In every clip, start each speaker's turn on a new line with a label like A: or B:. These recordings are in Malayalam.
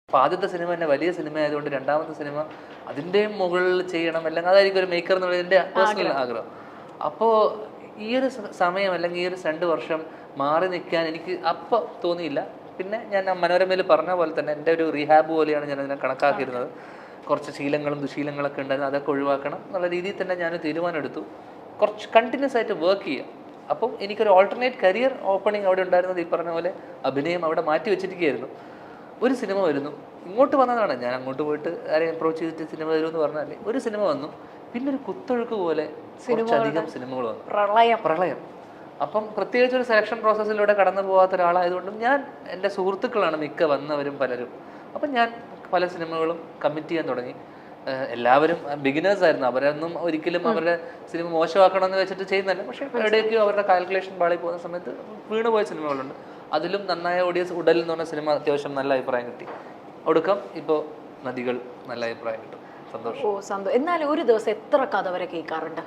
A: അപ്പോൾ ആദ്യത്തെ സിനിമ തന്നെ വലിയ സിനിമ ആയതുകൊണ്ട് രണ്ടാമത്തെ സിനിമ അതിൻ്റെയും മുകളിൽ ചെയ്യണം, അല്ലെങ്കിൽ അതായിരിക്കും ഒരു മേക്കർ എന്നുള്ളത് എൻ്റെ പേഴ്സണൽ ആഗ്രഹം. അപ്പോൾ ഈ ഒരു സമയം അല്ലെങ്കിൽ ഈ ഒരു 2 വർഷം മാറി നിൽക്കാൻ എനിക്ക് അപ്പോൾ തോന്നിയില്ല. പിന്നെ ഞാൻ മനോരമയിൽ പറഞ്ഞ പോലെ തന്നെ എൻ്റെ ഒരു റീഹാബ് പോലെയാണ് ഞാൻ അതിനെ കണക്കാക്കിയിരുന്നത്. കുറച്ച് ശീലങ്ങളും ദുശീലങ്ങളൊക്കെ ഉണ്ടായിരുന്നു, അതൊക്കെ ഒഴിവാക്കണം എന്നുള്ള രീതിയിൽ തന്നെ ഞാൻ തീരുമാനമെടുത്തു. കുറച്ച് കണ്ടിന്യൂസ് ആയിട്ട് വർക്ക് ചെയ്യുക. അപ്പം എനിക്കൊരു ഓൾട്ടർനേറ്റ് കരിയർ ഓപ്പണിംഗ് അവിടെ ഉണ്ടായിരുന്നത് ഈ പറഞ്ഞ പോലെ അഭിനയം അവിടെ മാറ്റി വെച്ചിരിക്കുകയായിരുന്നു. ഒരു സിനിമ വരുന്നു, ഇങ്ങോട്ട് വന്നതാണ്, ഞാൻ അങ്ങോട്ട് പോയിട്ട് ആരെയും അപ്രോച്ച് ചെയ്തിട്ട് സിനിമ വരുമെന്ന് പറഞ്ഞാൽ ഒരു സിനിമ വന്നു, പിന്നെ ഒരു കുത്തൊഴുക്ക് പോലെ കുറച്ചധികം സിനിമകൾ വന്നു. പ്രളയം. അപ്പം പ്രത്യേകിച്ച് ഒരു സെലക്ഷൻ പ്രോസസ്സിലൂടെ കടന്നു പോകാത്ത ഒരാളായതുകൊണ്ടും ഞാൻ എൻ്റെ സുഹൃത്തുക്കളാണ് മിക്ക വന്നവരും പലരും. അപ്പം ഞാൻ പല സിനിമകളും കമ്മിറ്റ് ചെയ്യാൻ തുടങ്ങി. എല്ലാവരും ബിഗിനേഴ്സ് ആയിരുന്നു, അവരൊന്നും ഒരിക്കലും അവരുടെ സിനിമ മോശമാക്കണമെന്ന് വെച്ചിട്ട് ചെയ്യുന്നതല്ല. പക്ഷേ എവിടേക്കും അവരുടെ കാൽക്കുലേഷൻ പാളി പോകുന്ന സമയത്ത് വീണുപോയ സിനിമകളുണ്ട്. അതിലും നന്നായ ഓഡിയൻസ് ഉടൽ എന്ന് പറഞ്ഞ സിനിമ അത്യാവശ്യം നല്ല അഭിപ്രായം കിട്ടി. ഒടുക്കം ഇപ്പോൾ നദികൾ നല്ല അഭിപ്രായം കിട്ടും. സന്തോഷം.
B: എന്നാൽ ഒരു ദിവസം എത്ര കഥ വരെ കേൾക്കാറുണ്ട്?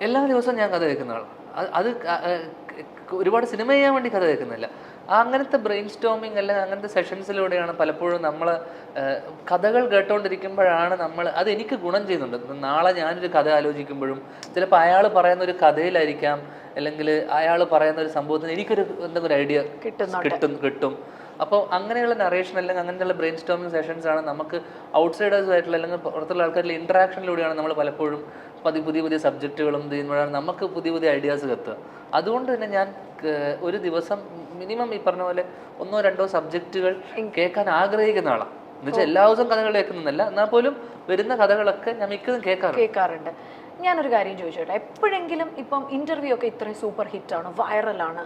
A: എല്ലാ ദിവസവും ഞാൻ കഥ കേൾക്കുന്ന ആളാണ്. അത് ഒരുപാട് സിനിമ ചെയ്യാൻ വേണ്ടി കഥ കേൾക്കുന്നില്ല. അങ്ങനത്തെ ബ്രെയിൻ സ്റ്റോമിങ് അല്ലെങ്കിൽ അങ്ങനത്തെ സെഷൻസിലൂടെയാണ് പലപ്പോഴും നമ്മൾ കഥകൾ കേട്ടോണ്ടിരിക്കുമ്പോഴാണ് അത് എനിക്ക് ഗുണം ചെയ്യുന്നുണ്ട്. നാളെ ഞാനൊരു കഥ ആലോചിക്കുമ്പോഴും ചിലപ്പോൾ അയാൾ പറയുന്ന ഒരു കഥയിലായിരിക്കാം, അല്ലെങ്കിൽ അയാൾ പറയുന്ന ഒരു സംഭവത്തിന് എനിക്കൊരു എന്തെങ്കിലും ഒരു ഐഡിയ കിട്ടും. അപ്പോൾ അങ്ങനെയുള്ള നറേഷൻ അല്ലെങ്കിൽ അങ്ങനെയുള്ള ബ്രെയിൻ സ്റ്റോമിങ് സെഷൻസ് ആണ് നമുക്ക് ഔട്ട്സൈഡേഴ്സുമായിട്ടുള്ള അല്ലെങ്കിൽ പുറത്തുള്ള ആൾക്കാരുടെ ഇൻട്രാക്ഷനിലൂടെയാണ് നമ്മൾ പലപ്പോഴും പുതിയ സബ്ജക്റ്റുകളും ചെയ്യുമ്പോഴാണ് നമുക്ക് പുതിയ ഐഡിയാസ് കത്തുക. അതുകൊണ്ട് തന്നെ ഞാൻ ഒരു ദിവസം മിനിമം ഈ പറഞ്ഞ പോലെ 1-2 സബ്ജക്റ്റുകൾ കേൾക്കാൻ ആഗ്രഹിക്കുന്ന ആളാണ്. എന്നുവെച്ചാൽ എല്ലാ ദിവസവും കഥകൾ കേൾക്കുന്നതല്ല, എന്നാൽ പോലും വരുന്ന കഥകളൊക്കെ ഞാൻ മിക്കതും കേൾക്കാറുണ്ട്.
B: ഞാനൊരു കാര്യം ചോദിച്ചോട്ടെ, എപ്പോഴെങ്കിലും ഇപ്പം ഇന്റർവ്യൂ ഒക്കെ ഇത്രയും സൂപ്പർ ഹിറ്റാണ്, വൈറലാണ്,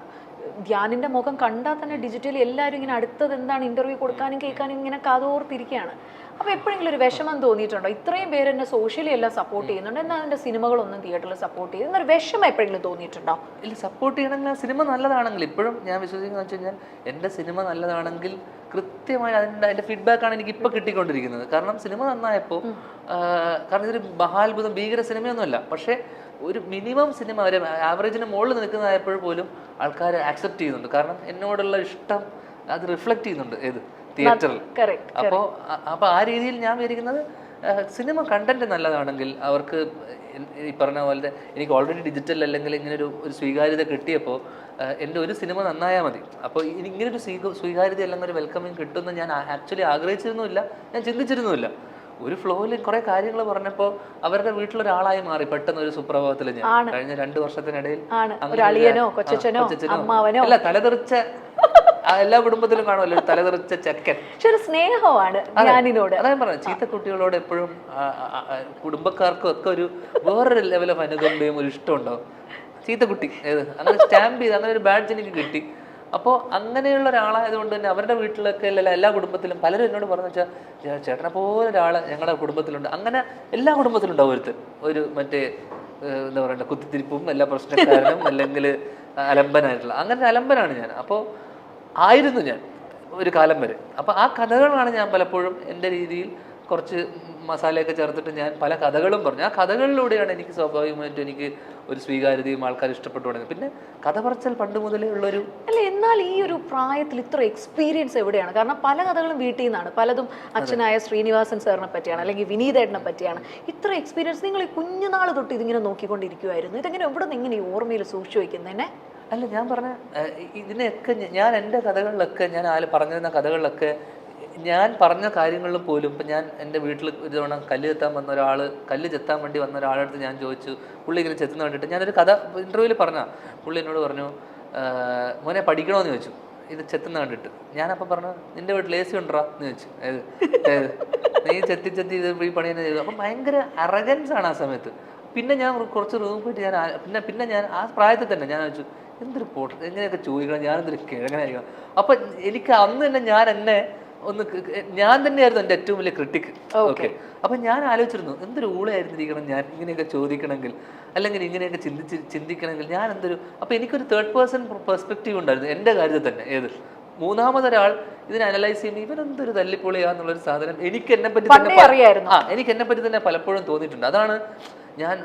B: ധ്യാനിന്റെ മുഖം കണ്ടാൽ തന്നെ ഡിജിറ്റലി എല്ലാവരും ഇങ്ങനെ അടുത്തത് എന്താണ് ഇന്റർവ്യൂ കൊടുക്കാനും കേൾക്കാനും ഇങ്ങനെ കാതോർത്തിരിക്കുകയാണ്. അപ്പോൾ എപ്പോഴെങ്കിലും ഒരു വിഷമം തോന്നിയിട്ടുണ്ടോ? ഇത്രയും പേര് എന്നെ സോഷ്യലി എല്ലാം സപ്പോർട്ട് ചെയ്യുന്നുണ്ട്, എന്നാൽ അതിൻ്റെ സിനിമകളൊന്നും തിയേറ്ററിൽ സപ്പോർട്ട് ചെയ്യും എന്നൊരു വിഷമം എപ്പോഴെങ്കിലും തോന്നിയിട്ടുണ്ടോ?
A: ഇല്ല, സപ്പോർട്ട് ചെയ്യണമെങ്കിൽ ആ സിനിമ നല്ലതാണെങ്കിൽ ഇപ്പോഴും ഞാൻ വിശ്വസിക്കുന്നത് വെച്ച് കഴിഞ്ഞാൽ എൻ്റെ സിനിമ നല്ലതാണെങ്കിൽ കൃത്യമായി അതിൻ്റെ ഫീഡ്ബാക്കാണ് എനിക്ക് ഇപ്പോൾ കിട്ടിക്കൊണ്ടിരിക്കുന്നത്. കാരണം സിനിമ നന്നായപ്പോൾ, കാരണം ഇതൊരു മഹാത്ഭുതം ഭീകര സിനിമയൊന്നുമല്ല, പക്ഷേ ഒരു മിനിമം സിനിമ ഒരു ആവറേജിന് മുകളിൽ നിൽക്കുന്നതായപ്പോൾ പോലും ആൾക്കാർ ആക്സെപ്റ്റ് ചെയ്യുന്നുണ്ട്. കാരണം എന്നോടുള്ള ഇഷ്ടം അത് റിഫ്ലക്റ്റ് ചെയ്യുന്നുണ്ട് ഏത് തിയേറ്ററിൽ. അപ്പോൾ ആ രീതിയിൽ ഞാൻ വിചാരിക്കുന്നത് സിനിമ കണ്ടന്റ് നല്ലതാണെങ്കിൽ അവർക്ക് ഈ പറഞ്ഞ പോലെ എനിക്ക് ഓൾറെഡി ഡിജിറ്റൽ അല്ലെങ്കിൽ ഇങ്ങനെ ഒരു സ്വീകാര്യത കിട്ടിയപ്പോൾ എൻ്റെ ഒരു സിനിമ നന്നായാൽ മതി. അപ്പോൾ ഇങ്ങനൊരു സ്വീകാര്യത അല്ലെങ്കിൽ ഒരു വെൽക്കമിങ് കിട്ടുമെന്ന് ഞാൻ ആക്ച്വലി ആഗ്രഹിച്ചിരുന്നുമില്ല, ഞാൻ ചിന്തിച്ചിരുന്നുമില്ല. ഒരു ഫ്ലോയിൽ കുറെ കാര്യങ്ങൾ പറഞ്ഞപ്പോൾ അവരുടെ വീട്ടിലൊരാളായി മാറി പെട്ടെന്ന് ഒരു സുപ്രഭാതത്തിൽ. ഞാൻ കഴിഞ്ഞ 2 വർഷത്തിനിടയിൽ അല്ല, തലതെറിച്ച എല്ലാ കുടുംബത്തിലും കാണുമല്ലോ തലതെറിച്ച ചെക്കൻ.
B: സ്നേഹമാണ്
A: അതായത് പറഞ്ഞു, ചീത്ത കുട്ടികളോട് എപ്പോഴും കുടുംബക്കാർക്കും ഒക്കെ ഒരു വേറൊരു ലെവൽ ഓഫ് അനുകമ്പയും ഒരു ഇഷ്ടം ഉണ്ടാവും. ചീത്ത കുട്ടി അങ്ങനെ സ്റ്റാമ്പ് ചെയ്ത് അങ്ങനെ ഒരു ബാഡ്ജ് എനിക്ക് കിട്ടി. അപ്പോൾ അങ്ങനെയുള്ള ഒരാളായതുകൊണ്ട് തന്നെ അവരുടെ വീട്ടിലൊക്കെ എല്ലാ കുടുംബത്തിലും പലരും എന്നോട് പറഞ്ഞു വെച്ചാൽ ചേട്ടനെ പോലെ ഒരാൾ ഞങ്ങളുടെ കുടുംബത്തിലുണ്ട്. അങ്ങനെ എല്ലാ കുടുംബത്തിലും ഉണ്ടാവും ഒരു മറ്റേ എന്താ പറയണ്ട കുത്തിത്തിരിപ്പും എല്ലാ പ്രശ്നക്കാരനും അല്ലെങ്കിൽ അലമ്പനായിട്ടുള്ള അങ്ങനെ അലമ്പനാണ് ഞാൻ. അപ്പോൾ ആയിരുന്നു ഞാൻ ഒരു കാലം വരെ. അപ്പോൾ ആ കഥകളാണ് ഞാൻ പലപ്പോഴും എൻ്റെ രീതിയിൽ കുറച്ച് മസാലയൊക്കെ ചേർത്തിട്ട് ഞാൻ പല കഥകളും പറഞ്ഞു. ആ കഥകളിലൂടെയാണ് എനിക്ക് സ്വാഭാവികമായിട്ടും എനിക്ക് ഒരു സ്വീകാര്യതയും ആൾക്കാർ ഇഷ്ടപ്പെട്ടു തുടങ്ങി. പിന്നെ കഥ പറച്ചൽ പണ്ട് മുതലേ ഉള്ളൊരു
B: അല്ല. എന്നാൽ ഈ ഒരു പ്രായത്തിൽ ഇത്ര എക്സ്പീരിയൻസ് എവിടെയാണ്? കാരണം പല കഥകളും വീട്ടിൽ നിന്നാണ്, പലതും അച്ഛനായ ശ്രീനിവാസൻ സാറിനെ പറ്റിയാണ് അല്ലെങ്കിൽ വിനീതേട്ടനെ പറ്റിയാണ്. ഇത്ര എക്സ്പീരിയൻസ് നിങ്ങൾ ഈ കുഞ്ഞുനാൾ തൊട്ട് ഇതിങ്ങനെ നോക്കിക്കൊണ്ടിരിക്കുമായിരുന്നു. ഇതെങ്ങനെ എവിടെ നിന്ന് ഇങ്ങനെ ഈ ഓർമ്മയിൽ സൂക്ഷിച്ചു വയ്ക്കുന്നതന്നെ?
A: അല്ല, ഞാൻ പറഞ്ഞ ഇതിനെയൊക്കെ ഞാൻ എൻ്റെ കഥകളിലൊക്കെ ഞാൻ പറഞ്ഞിരുന്ന കഥകളിലൊക്കെ ഞാൻ പറഞ്ഞ കാര്യങ്ങളിൽ പോലും ഇപ്പം ഞാൻ എൻ്റെ വീട്ടിൽ ഒരു തവണ കല്ല് ചെത്താൻ വേണ്ടി വന്ന ഒരാളടുത്ത് ഞാൻ ചോദിച്ചു, പുള്ളി ഇങ്ങനെ ചെത്തുന്ന കണ്ടിട്ട് ഞാനൊരു കഥ ഇൻ്റർവ്യൂവിൽ പുള്ളി എന്നോട് പറഞ്ഞു, മോനെ പഠിക്കണമെന്ന് ചോദിച്ചു ഇത് ചെത്തുന്ന കണ്ടിട്ട്. ഞാനപ്പോൾ പറഞ്ഞു, നിൻ്റെ വീട്ടിൽ AC ഉണ്ടോ എന്ന് ചോദിച്ചു. നീ ചെത്തി ഇത് ഈ പണി തന്നെ ചെയ്തു. അപ്പം ഭയങ്കര അറഗൻസ് ആണ് ആ സമയത്ത്. പിന്നെ ഞാൻ കുറച്ച് റൂം പോയിട്ട് പിന്നെ ഞാൻ ആ പ്രായത്തിൽ തന്നെ ഞാൻ ചോദിച്ചു, എന്തൊരു എങ്ങനെയൊക്കെ ചോദിക്കണം, ഞാനെന്തൊരു കിഴങ്ങനായിരിക്കണം. അപ്പം എനിക്ക് അന്ന് തന്നെ ഞാൻ തന്നെയായിരുന്നു എൻ്റെ ഏറ്റവും വലിയ ക്രിട്ടിക്. ഓക്കെ, അപ്പം ഞാൻ ആലോചിച്ചിരുന്നു എന്തൊരു ഊളയായിരുന്നിരിക്കണം ഞാൻ ഇങ്ങനെയൊക്കെ ചോദിക്കണമെങ്കിൽ, അല്ലെങ്കിൽ ഇങ്ങനെയൊക്കെ ചിന്തിക്കണമെങ്കിൽ ഞാൻ അപ്പം എനിക്കൊരു 3rd person പെർസ്പെക്റ്റീവ് ഉണ്ടായിരുന്നു എൻ്റെ കാര്യത്തിൽ തന്നെ. മൂന്നാമതൊരാൾ ഇതിനെ അനലൈസ് ചെയ്യുമ്പോൾ ഇവരെന്തൊരു തല്ലിപ്പൊളിയാന്നുള്ളൊരു സാധനം എനിക്ക് എന്നെ പറ്റി തന്നെ പലപ്പോഴും തോന്നിയിട്ടുണ്ട്. അതാണ് ഞാൻ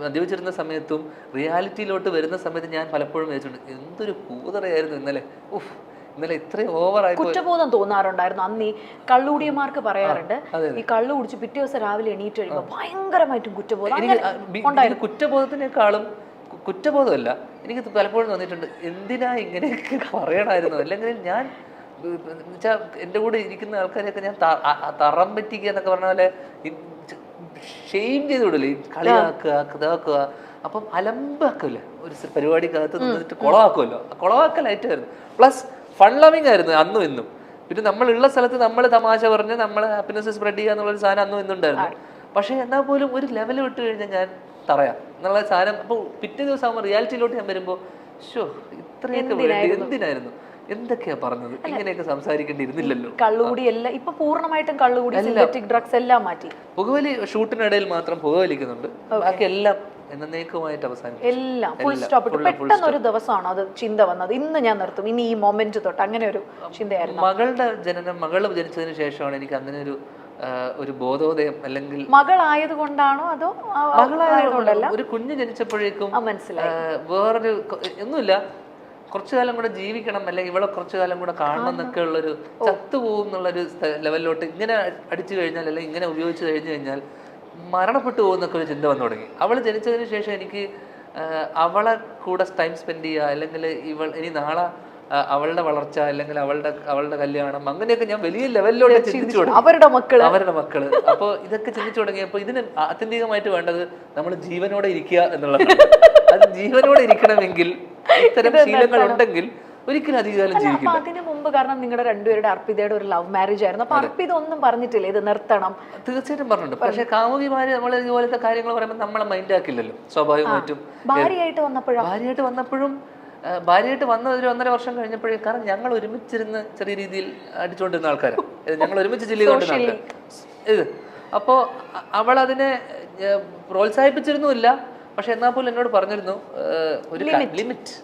A: മദ്യപിച്ചിരുന്ന സമയത്തും റിയാലിറ്റിയിലോട്ട് വരുന്ന സമയത്ത് ഞാൻ പലപ്പോഴും വിചാരിച്ചിട്ടുണ്ട് എന്തൊരു കൂതറയായിരുന്നു ഇന്നലെ. ഇന്നലെ ഇത്രയും ഓവറായി
B: കുറ്റബോധം തോന്നാറുണ്ടായിരുന്നു അന്ന്. ഈ കള്ളുകൂടിയന്മാർക്ക് പറയാറുണ്ട്, ഈ കള്ളു കുടിച്ച് പിറ്റേ ദിവസം രാവിലെ എണീറ്റ് കഴിയുമ്പോൾ ഭയങ്കരമായിട്ടും കുറ്റബോധം.
A: കുറ്റബോധത്തിനേക്കാളും കുറ്റബോധമല്ല, എനിക്ക് പലപ്പോഴും തോന്നിയിട്ടുണ്ട് എന്തിനാ ഇങ്ങനെയൊക്കെ പറയണമായിരുന്നു. അല്ലെങ്കിൽ ഞാൻ എന്നുവെച്ചാൽ എൻ്റെ കൂടെ ഇരിക്കുന്ന ആൾക്കാരെയൊക്കെ ഞാൻ തറം പറ്റിക്കുക എന്നൊക്കെ പറഞ്ഞ പോലെ ഷെയിം ചെയ്ത് വിടില്ലേ, കളിയാക്കുക ഇതാക്കുക. അപ്പം അലമ്പാക്കില്ലേ ഒരു പരിപാടിക്കകത്ത് നിന്നിട്ട് കുളമാക്കുമല്ലോ, കുളമാക്കലായിട്ടായിരുന്നു. പ്ലസ് ഫൺ ലവിങ് ആയിരുന്നു അന്നും ഇന്നും. പിന്നെ നമ്മളുള്ള സ്ഥലത്ത് നമ്മൾ തമാശ പറഞ്ഞ് നമ്മൾ ഹാപ്പിനെസ് സ്പ്രെഡ് ചെയ്യുക എന്നുള്ളൊരു സാധനം അന്നും ഇന്നുണ്ടായിരുന്നു. പക്ഷേ എന്നാൽ പോലും ഒരു ലെവൽ വിട്ട് കഴിഞ്ഞാൽ ഞാൻ പറയാം എന്നുള്ള സാധനം. അപ്പോൾ പിറ്റേ ദിവസം ആകുമ്പോൾ റിയാലിറ്റിയിലോട്ട് ഞാൻ വരുമ്പോൾ ഷോ ഇത്രയൊക്കെ വേണ്ടി എന്തിനായിരുന്നു, എന്തൊക്കെയാ പറഞ്ഞത്, ഇങ്ങനെയൊക്കെ സംസാരിക്കേണ്ടിയിരുന്നില്ലല്ലോ.
B: കള്ളുകൂടി എല്ലാം ഇപ്പൊ പൂർണ്ണമായിട്ടും കള്ളുകൂടി, സിന്തറ്റിക് ഡ്രഗ്സ് എല്ലാം മാറ്റി.
A: പുകവലി ഷൂട്ടിനിടയിൽ മാത്രം പുകവലിക്കുന്നുണ്ട്, ബാക്കി എല്ലാം എന്നേക്കുമായിട്ട് അവസാനിക്കും.
B: എല്ലാം ഫുൾ സ്റ്റോപ്പ്. പെട്ടെന്ന് ഒരു ദിവസമാണ് അത് ചിന്ത വന്നത്, ഇന്ന് ഞാൻ നിർത്തും, ഇനി ഈ മൊമെന്റ് തൊട്ട്, അങ്ങനെ ഒരു ചിന്തയായിരുന്നു.
A: മകൾ ജനിച്ചതിന് ശേഷമാണ് എനിക്ക് അങ്ങനെ ഒരു ബോധോദയം. അല്ലെങ്കിൽ
B: മകളായത് കൊണ്ടാണോ അതോ മകളായതുകൊണ്ടല്ല,
A: ഒരു കുഞ്ഞ് ജനിച്ചപ്പോഴേക്കും
B: മനസ്സിലായി
A: വേറൊരു ഒന്നുമില്ല, കുറച്ചു കാലം കൂടെ ജീവിക്കണം അല്ലെങ്കിൽ ഇവളെ കുറച്ചു കാലം കൂടെ കാണണം എന്നൊക്കെ ഉള്ളൊരു ചത്തുപോകും എന്നുള്ളൊരു ലെവലിലോട്ട് ഇങ്ങനെ അടിച്ചു കഴിഞ്ഞാൽ അല്ലെങ്കിൽ ഇങ്ങനെ ഉപയോഗിച്ച് കഴിഞ്ഞു കഴിഞ്ഞാൽ മരണപ്പെട്ടു പോകുന്നൊക്കെ ഒരു ചിന്ത വന്നു തുടങ്ങി. അവൾ ജനിച്ചതിന് ശേഷം എനിക്ക് അവളെ കൂടെ ടൈം സ്പെൻഡ് ചെയ്യുക, അല്ലെങ്കിൽ ഇനി നാളെ അവളുടെ വളർച്ച, അല്ലെങ്കിൽ അവളുടെ കല്യാണം, അങ്ങനെയൊക്കെ ഞാൻ വലിയ ലെവലിലോട്ട് ചിന്തിച്ചു തുടങ്ങി. അവരുടെ മക്കള്. അപ്പോൾ ഇതൊക്കെ ചിന്തിച്ചു തുടങ്ങിയപ്പോൾ ഇതിന് ആത്യന്തികമായിട്ട് വേണ്ടത് നമ്മൾ ജീവനോടെ ഇരിക്കുക എന്നുള്ളതാണ്. അത് ജീവനോടെ ഇരിക്കണമെങ്കിൽ ഇത്തരം ശീലങ്ങൾ ഉണ്ടെങ്കിൽ ഒരിക്കലും അധികകാലം ജീവിക്കില്ല.
B: അതിന് മുമ്പ് കാരണം നിങ്ങളുടെ രണ്ടുപേരുടെ അർപ്പിതയുടെ ഒരു ലവ് മാരേജ് ആയിരുന്നു. അപ്പൊ അർപ്പിത ഒന്നും പറഞ്ഞിട്ടില്ല ഇത് നിർത്തണം?
A: തീർച്ചയായിട്ടും പറഞ്ഞിട്ടുണ്ട്. പക്ഷെ കാമുകിമാര് നമ്മൾ ഇതുപോലത്തെ കാര്യങ്ങൾ പറയുമ്പോൾ നമ്മളെ മൈൻഡ് ആക്കില്ലല്ലോ സ്വാഭാവികമായിട്ടും.
B: ഭാര്യയായിട്ട്
A: വന്നപ്പോഴും ഭാര്യയായിട്ട് വന്ന ഒരു 1.5 വർഷം കഴിഞ്ഞപ്പോഴേ, കാരണം ഞങ്ങൾ ഒരുമിച്ചിരുന്ന് ചെറിയ രീതിയിൽ അടിച്ചുകൊണ്ടിരുന്ന ആൾക്കാരാണ്, ഞങ്ങൾ ഒരുമിച്ച് ചില്ല് ചെയ്തുകൊണ്ടിരുന്ന ആൾക്കാർ. അപ്പോൾ അവൾ അതിനെ പ്രോത്സാഹിപ്പിച്ചിരുന്നുമില്ല. പക്ഷെ എന്നാൽ പോലും എന്നോട് പറഞ്ഞിരുന്നു ഒരു ലിമിറ്റ്.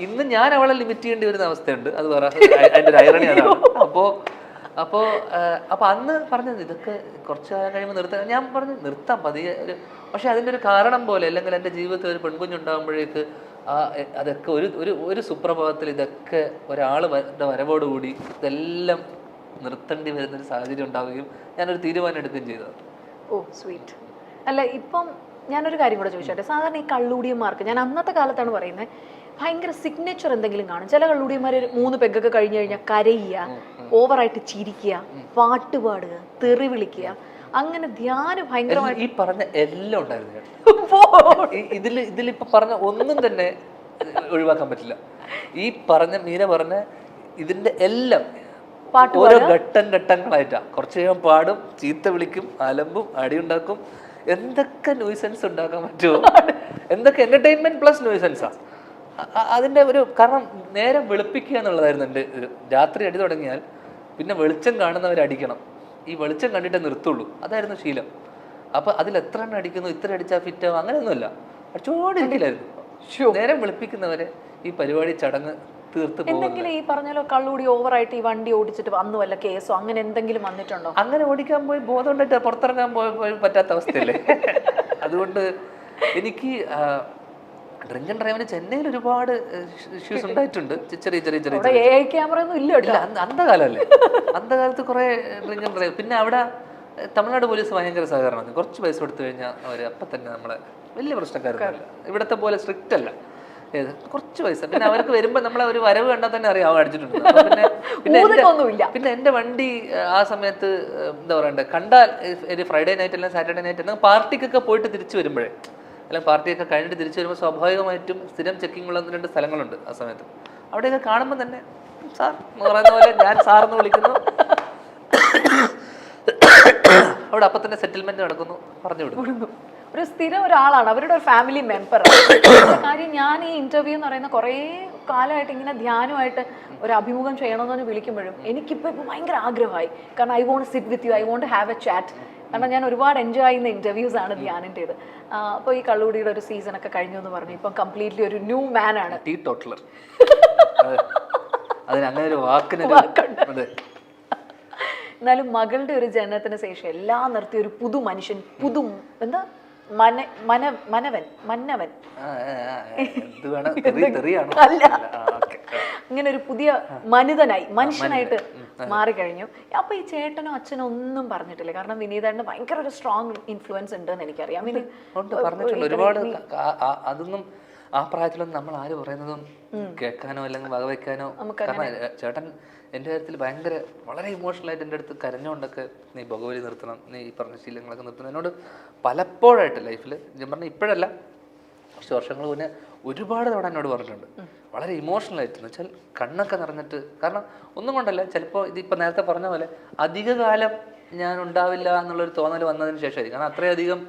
A: ഇന്ന് ഞാൻ അവളെ ലിമിറ്റ് ചെയ്യേണ്ടി വരുന്ന അവസ്ഥയുണ്ട്. അത് വേറെ അതിൻ്റെ ഒരു ഐറണി അതാണ്. അപ്പോൾ അന്ന് പറഞ്ഞത് ഇതൊക്കെ കുറച്ച് കാലം കഴിയുമ്പോൾ നിർത്താൻ. ഞാൻ പറഞ്ഞു നിർത്താം പതിയെ പക്ഷെ അതിൻ്റെ ഒരു കാരണം പോലെ, അല്ലെങ്കിൽ എൻ്റെ ജീവിതത്തിൽ ഒരു പെൺകുഞ്ഞുണ്ടാകുമ്പോഴേക്ക് അതൊക്കെ ഒരു സുപ്രഭാതത്തിൽ ഇതൊക്കെ ഒരാളുടെ വരവോടുകൂടി ഇതെല്ലാം നിർത്തേണ്ടി വരുന്നൊരു സാഹചര്യം ഉണ്ടാവുകയും ഞാനൊരു തീരുമാനം എടുക്കുകയും ചെയ്തത്.
B: ഓ സ്വീറ്റ്. അല്ല ഇപ്പം ഞാനൊരു കാര്യം കൂടെ ചോദിച്ചോട്ടെ, സാധാരണ ഈ കള്ളുകൂടിയന്മാർക്ക്, ഞാൻ അന്നത്തെ കാലത്താണ് പറയുന്നത്, ഭയങ്കര സിഗ്നേച്ചർ എന്തെങ്കിലും കാണും. ചില കള്ളുകൂടിയന്മാർ 3 പെഗ്ഗൊക്കെ കഴിഞ്ഞു കഴിഞ്ഞാൽ കരയുക, ഓവറായിട്ട് ചിരിക്കുക, പാട്ട് പാടുക, തെറി വിളിക്കുക, അങ്ങനെ ധ്യാനം ഭയങ്കരമായിട്ട്.
A: ഈ പറഞ്ഞ എല്ലാം ഉണ്ടായിരുന്നു. ഇതിലിപ്പോ പറഞ്ഞ ഒന്നും തന്നെ ഒഴിവാക്കാൻ പറ്റില്ല. ഈ പറഞ്ഞ മീര പറഞ്ഞ ഇതിന്റെ എല്ലാം ഓരോ ഘട്ടങ്ങളായിട്ടാ. കുറച്ച് കഴിയുമ്പോൾ പാടും, ചീത്ത വിളിക്കും, അലമ്പും, അടിയുണ്ടാക്കും, എന്തൊക്കെ ന്യൂസൻസ് ഉണ്ടാക്കാൻ പറ്റുമോ, എന്തൊക്കെ എന്റർടൈൻമെന്റ് പ്ലസ് ന്യൂസൻസാ അതിന്റെ ഒരു. കാരണം നേരം വെളുപ്പിക്കുക എന്നുള്ളതായിരുന്നു എൻ്റെ ഒരു. രാത്രി അടി തുടങ്ങിയാൽ പിന്നെ വെളിച്ചം കാണുന്നവർ അടിക്കണം, ഈ വെളിച്ചം കണ്ടിട്ടേ നിർത്തുള്ളൂ, അതായിരുന്നു ശീലം. അപ്പൊ അതിൽ എത്ര എണ്ണം അടിക്കുന്നു, ഇത്ര അടിച്ചാൽ ഫിറ്റാവും, അങ്ങനെയൊന്നുമല്ല, അടിച്ചോണ്ടിരിക്കില്ലായിരുന്നു. നേരം വെളുപ്പിക്കുന്നവരെ ഈ പരിപാടി ചടങ്ങ് തീർത്ത്
B: എന്തെങ്കിലും ഈ പറഞ്ഞല്ലോ കള്ളുകൂടി ഓവറായിട്ട് ഈ വണ്ടി ഓടിച്ചിട്ട് വന്നു വല്ല കേസോ അങ്ങനെ എന്തെങ്കിലും വന്നിട്ടുണ്ടോ?
A: അങ്ങനെ ഓടിക്കാൻ പോയി ബോധം ഉണ്ടായിട്ട് പുറത്തിറങ്ങാൻ പോയി പറ്റാത്ത അവസ്ഥയല്ലേ. അതുകൊണ്ട് എനിക്ക് ഡ്രിങ്ക് ആൻഡ് ഡ്രൈവിന് ചെന്നൈയിൽ ഒരുപാട് ഇഷ്യൂസ് ഉണ്ടായിട്ടുണ്ട്. ചെറിയ
B: ക്യാമറ ഒന്നും ഇല്ല,
A: അന്ധകാലല്ലേ. അന്ധകാലത്ത് കുറെ ഡ്രിങ്ക് ആൻഡ് ഡ്രൈവ്. പിന്നെ അവിടെ തമിഴ്നാട് പോലീസ് ഭയങ്കര സഹകരണമാണ്. കുറച്ച് പൈസ കൊടുത്തു കഴിഞ്ഞാൽ അവർ അപ്പം തന്നെ നമ്മളെ വലിയ പ്രശ്നക്കാരൊന്നുമല്ല, ഇവിടത്തെ പോലെ സ്ട്രിക്റ്റ് അല്ല. കുറച്ച് പൈസ പിന്നെ അവർക്ക് വരുമ്പോൾ നമ്മളെ ഒരു വരവ് കണ്ടാൽ തന്നെ അറിയാം അവൻ അടിച്ചിട്ടുണ്ട്. പിന്നെ എൻ്റെ വണ്ടി ആ സമയത്ത് എന്താ പറയണ്ടേ, കണ്ടാൽ ഒരു ഫ്രൈഡേ നൈറ്റ് അല്ലെങ്കിൽ സാറ്റർഡേ നൈറ്റ് അല്ലെങ്കിൽ പാർട്ടിക്കൊക്കെ പോയിട്ട് തിരിച്ചു വരുമ്പോഴേ, അല്ലെങ്കിൽ പാർട്ടിയൊക്കെ കഴിഞ്ഞിട്ട് തിരിച്ചു വരുമ്പോൾ സ്വാഭാവികമായിട്ടും സ്ഥിരം ചെക്കിംഗ് ഉള്ള 1-2 സ്ഥലങ്ങളുണ്ട് ആ സമയത്ത്. അവിടെയൊക്കെ കാണുമ്പോൾ തന്നെ സാർ എന്ന് പറയുന്ന പോലെ ഞാൻ സാറെന്ന് വിളിക്കുന്നു, അവിടെ അപ്പം തന്നെ സെറ്റിൽമെന്റ് നടക്കുന്നു, പറഞ്ഞു വിടുന്നു.
B: ഒരു സ്ഥിരം ഒരാളാണ്, അവരുടെ ഒരു ഫാമിലി മെമ്പർ. കാര്യം ഞാൻ ഈ ഇന്റർവ്യൂ എന്ന് പറയുന്ന കുറേ കാലമായിട്ട് ഇങ്ങനെ ധ്യാനമായിട്ട് ഒരു അഭിമുഖം ചെയ്യണമെന്ന് വിളിക്കുമ്പോഴും എനിക്കിപ്പോൾ ഭയങ്കര ആഗ്രഹമായി. കാരണം I want sit with you, I want have a chat. കാരണം ഞാൻ ഒരുപാട് എൻജോയ് ചെയ്യുന്ന ഇന്റർവ്യൂസ് ആണ് ധ്യാനിൻ്റെത്. അപ്പോൾ ഈ കള്ളുകൂടിയുടെ ഒരു സീസണൊക്കെ കഴിഞ്ഞു എന്ന് പറഞ്ഞു, ഇപ്പം കംപ്ലീറ്റ്ലി ഒരു ന്യൂ മാൻ ആണ്.
A: ടീ ടോട്ടലർ, അതിന് ഒരു വാക്കുണ്ട്.
B: എന്നാലും മകളുടെ ഒരു ജനനത്തിന് ശേഷം എല്ലാം നിർത്തി ഒരു പുതു മനുഷ്യൻ, എന്താ മന്നവൻ
A: എന്ത് വേണം തെറിയാണോ?
B: അല്ല, ഇങ്ങനെ ഒരു പുതിയ മനുഷ്യനായിട്ട് മാറിക്കഴിഞ്ഞു. അപ്പൊ ഈ ചേട്ടനോ അച്ഛനോ ഒന്നും പറഞ്ഞിട്ടില്ല? കാരണം വിനീതേട്ടന് ഭയങ്കര ഒരു സ്ട്രോങ് ഇൻഫ്ലുവൻസ് ഉണ്ട് എന്ന് എനിക്കറിയാം.
A: പറഞ്ഞിട്ടുണ്ട് ഒരുപാട്. അതൊന്നും ആ പ്രായത്തിലൊന്നും നമ്മൾ ആര് പറയുന്നതും കേൾക്കാനോ അല്ലെങ്കിൽ വകവെക്കാനോ. കാരണം ചേട്ടൻ എൻ്റെ കാര്യത്തിൽ ഭയങ്കര വളരെ ഇമോഷണൽ ആയിട്ട് എൻ്റെ അടുത്ത് കരഞ്ഞുകൊണ്ടൊക്കെ നീ ഭഗവതി നിർത്തണം, നീ ഈ പറഞ്ഞ ശീലങ്ങളൊക്കെ നിർത്തണം എന്നോട് പലപ്പോഴായിട്ട് ലൈഫിൽ, ഞാൻ പറഞ്ഞ ഇപ്പോഴല്ല കുറച്ച് വർഷങ്ങൾ മുന്നേ ഒരുപാട് തവണ എന്നോട് പറഞ്ഞിട്ടുണ്ട്. വളരെ ഇമോഷണൽ ആയിട്ട് എന്ന് വെച്ചാൽ കണ്ണൊക്കെ നിറഞ്ഞിട്ട്. കാരണം ഒന്നും കൊണ്ടല്ല, ചിലപ്പോൾ ഇതിപ്പോൾ നേരത്തെ പറഞ്ഞ പോലെ അധികകാലം ഞാൻ ഉണ്ടാവില്ല എന്നുള്ളൊരു തോന്നൽ വന്നതിന് ശേഷമായിരിക്കും. കാരണം അത്രയധികം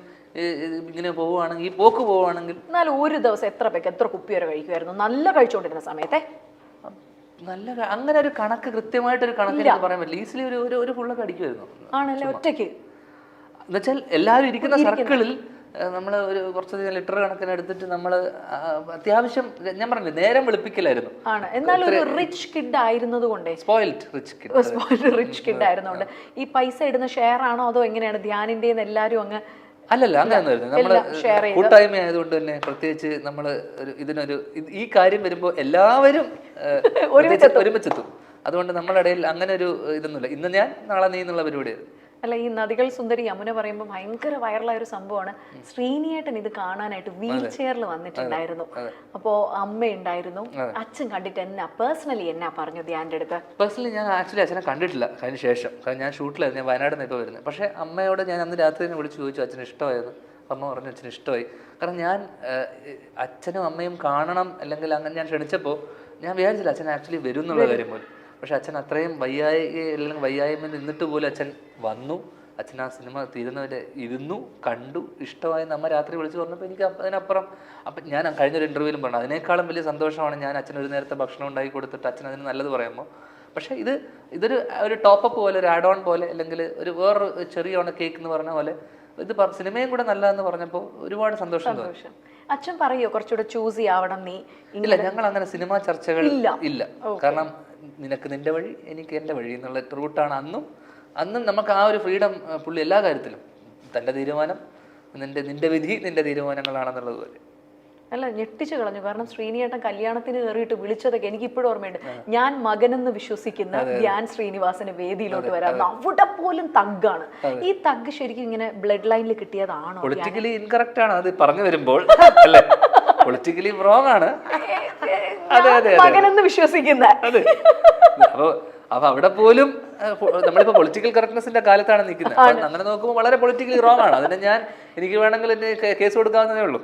A: ഇങ്ങനെ പോവുകയാണെങ്കിൽ, ഈ പോക്ക് പോവുകയാണെങ്കിൽ.
B: എന്നാലും ഒരു ദിവസം എത്ര കുപ്പി വരെ കഴിക്കുമായിരുന്നു നല്ല കഴിച്ചുകൊണ്ടിരുന്ന സമയത്തെ?
A: നല്ല അങ്ങനെ ഒരു കണക്ക്, കൃത്യമായിട്ടൊരു കണക്ക് എനിക്ക് പറയാൻ പറ്റില്ല. ഈസിലി ഒരു ഫുള്ളൊക്കെ അടിക്കുമായിരുന്നു.
B: ആണല്ലേ? ഒറ്റയ്ക്ക്
A: എന്നുവെച്ചാൽ എല്ലാവരും ഇരിക്കുന്ന സർക്കിളിൽ നമ്മൾ ഒരു കുറച്ച് ലിറ്റർ കണക്കിന് എടുത്തിട്ട് നമ്മൾ അത്യാവശ്യം, ഞാൻ പറഞ്ഞില്ലേ, നേരം വെളുപ്പിക്കലായിരുന്നു.
B: ആണ്. എന്നാൽ ഒരു റിച്ച് കിഡ് ആയിരുന്നത് കൊണ്ടേ,
A: സ്പോയിൽഡ് റിച്ച്
B: കിഡ് ആയിരുന്നോണ്ട് ഈ പൈസ ഇടുന്ന ഷെയർ ആണോ അതോ എങ്ങനെയാണ് ധ്യാനിന്റെ എല്ലാരും അങ്ങ്?
A: അല്ലല്ല, അങ്ങനെയായിരുന്നു. നമ്മള് കൂട്ടായ്മ ആയതുകൊണ്ട് തന്നെ പ്രത്യേകിച്ച് നമ്മള് ഇതിനൊരു ഈ കാര്യം വരുമ്പോ എല്ലാവരും ഒരുമിച്ചെത്തും. അതുകൊണ്ട് നമ്മളിടയിൽ അങ്ങനെ ഒരു ഇതൊന്നുമില്ല, ഇന്ന് ഞാൻ നാളെ നീ എന്നുള്ള പരിപാടിയായിരുന്നു.
B: അല്ല, ഈ നദികൾ സുന്ദരി യമുന പറയുമ്പോൾ ഭയങ്കര വൈറലായ ഒരു സംഭവമാണ്. ശ്രീനിയേട്ടൻ ഇത് കാണാനായിട്ട് വീൽ ചെയറിൽ വന്നിട്ടുണ്ടായിരുന്നു. അപ്പോ അമ്മ ഉണ്ടായിരുന്നു. അച്ഛൻ കണ്ടിട്ട് പേഴ്സണലി എന്നാ പറഞ്ഞു ധ്യാന്റെ അടുത്ത്?
A: പേഴ്സണലി ഞാൻ ആക്ച്വലി അച്ഛനെ കണ്ടിട്ടില്ല അതിന് ശേഷം. കാരണം ഞാൻ ഷൂട്ടിലായിരുന്നു, ഞാൻ വയനാട് നിന്ന് ഇപ്പോൾ വരുന്നത്. പക്ഷേ അമ്മയോട് ഞാൻ അന്ന് രാത്രി തന്നെ വിളിച്ച് ചോദിച്ചു അച്ഛന് ഇഷ്ടമായത്. അമ്മ പറഞ്ഞു അച്ഛന് ഇഷ്ടമായി. കാരണം ഞാൻ അച്ഛനും അമ്മയും കാണണം അല്ലെങ്കിൽ അങ്ങനെ ഞാൻ ക്ഷണിച്ചപ്പോൾ ഞാൻ വിചാരിച്ചില്ല അച്ഛൻ ആക്ച്വലി വരും എന്നുള്ള കാര്യം പോലും. പക്ഷെ അച്ഛൻ അത്രയും വയ്യായ്മ നിന്നിട്ട് പോലും അച്ഛൻ വന്നു. അച്ഛൻ ആ സിനിമ തീരുന്നവരെ ഇരുന്നു, കണ്ടു, ഇഷ്ടമായി. നമ്മ രാത്രി വിളിച്ച് പറഞ്ഞപ്പോൾ എനിക്ക് അതിനപ്പുറം, അപ്പം ഞാൻ കഴിഞ്ഞൊരു ഇൻ്റർവ്യൂവിലും പറഞ്ഞു അതിനേക്കാളും വലിയ സന്തോഷമാണ് ഞാൻ അച്ഛൻ ഒരു നേരത്തെ ഭക്ഷണം ഉണ്ടാക്കി കൊടുത്തിട്ട് അച്ഛൻ അതിന് നല്ലത് പറയുമ്പോൾ. പക്ഷേ ഇതൊരു ടോപ്പപ്പ് പോലെ, ഒരു ആഡ് ഓൺ പോലെ, അല്ലെങ്കിൽ വേറൊരു ചെറിയ കേക്ക് എന്ന് പറഞ്ഞ പോലെ ഇത് സിനിമയും കൂടെ നല്ലതെന്ന് പറഞ്ഞപ്പോൾ ഒരുപാട് സന്തോഷം.
B: അച്ഛൻ പറയോ കുറച്ചുകൂടെ ചൂസ് ചെയ്യാവണം നീ?
A: ഇല്ല, ഞങ്ങൾ അങ്ങനെ സിനിമാ ചർച്ചകൾ ഇല്ല. കാരണം നിനക്ക് നിന്റെ വഴി, എനിക്ക് എൻ്റെ വഴി എന്നുള്ള റൂട്ടാണ് അന്നും നമുക്ക് ആ ഒരു ഫ്രീഡം പുള്ളി എല്ലാ കാര്യത്തിലും. തൻ്റെ തീരുമാനം, നിന്റെ വിധി നിന്റെ തീരുമാനങ്ങളാണെന്നുള്ളത് പോലെ.
B: അല്ല, ഞെട്ടിച്ചു കളഞ്ഞു. കാരണം ശ്രീനിയേട്ടൻ കല്യാണത്തിന് കയറിയിട്ട് വിളിച്ചതൊക്കെ എനിക്ക് ഇപ്പോഴും ഓർമ്മയുണ്ട്. ഞാൻ മകനെന്ന് വിശ്വസിക്കുന്ന ധ്യാൻ ശ്രീനിവാസന് വേദിയിലോട്ട് വരാം. അവിടെ പോലും തഗ്ഗാണ്. ഈ തഗ് ശരിക്കും ഇങ്ങനെ ബ്ലഡ് ലൈനിൽ കിട്ടിയതാണോ?
A: പൊളിറ്റിക്കലി ഇൻകറക്റ്റ് ആണ് അത് പറഞ്ഞു വരുമ്പോൾ, അല്ലേ? പൊളിറ്റിക്കലി റോങ് ആണ്.
B: മകനെന്ന് വിശ്വസിക്കുന്ന.
A: അപ്പൊ അവിടെ പോലും നമ്മളിപ്പോ പൊളിറ്റിക്കൽ കറക്റ്റ്നെസിന്റെ കാലത്താണ് നിൽക്കുന്നത്. അങ്ങനെ നോക്കുമ്പോൾ വളരെ പൊളിറ്റിക്കലി റോങ് ആണ്. അതിന് എനിക്ക് വേണമെങ്കിൽ കേസ് കൊടുക്കാവുന്നതേ ഉള്ളൂ.